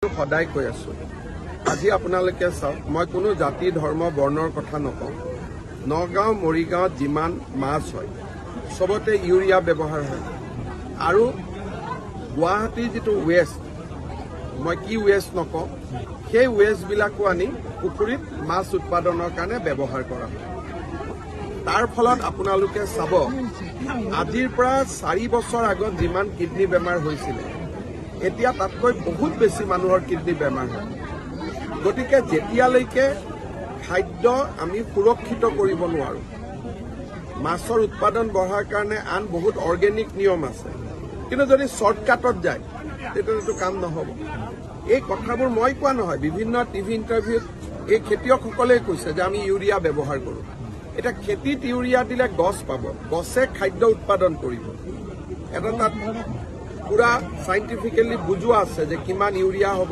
সদায় কৈ আছো আজি আপোনালোকে চাওক মই কোনো জাতি ধৰ্ম বৰ্ণৰ কথা নকওঁ নগাঁও মৰিগাঁৱত যিমান মাছ হয় সবতে ইউৰিয়া ব্যৱহাৰ হয় আৰু গুৱাহাটীৰ যিটো ৱেষ্ট মই কি ৱেষ্ট নকওঁ সেই ৱেষ্টবিলাকো আনি পুখুৰীত মাছ উৎপাদনৰ কাৰণে ব্যৱহাৰ কৰা হয় তাৰ ফলত আপোনালোকে চাব আজিৰ পৰা 4 বছৰ আগত যিমান কিডনি বেমাৰ হৈছিলে এতিয়া তাতকৈ বহুত বেছি মানুহৰ কিডনি বেমাৰ হয় গতিকে যেতিয়ালৈকে খাদ্য আমি সুৰক্ষিত কৰিব নোৱাৰো মাছৰ উৎপাদন বঢ়াৰ কাৰণে আন বহুত অৰ্গেনিক নিয়ম আছে কিন্তু যদি শৰ্টকাটত যায় তেতিয়াতো কাম নহব এই কথাবোৰ মই কোৱা নহয় বিভিন্ন টিভি ইণ্টাৰভিউত এই খেতিয়কসকলে কৈছে যে আমি ইউৰিয়া ব্যৱহাৰ কৰোঁ এটা খেতিত ইউৰিয়া দিলে গছ পাব গছে খাদ্য উৎপাদন কৰিব এটা তাত পুৰা সাইন্টিফিকেলি বুজোৱা আছে যে কিমান ইউৰিয়া হ'ব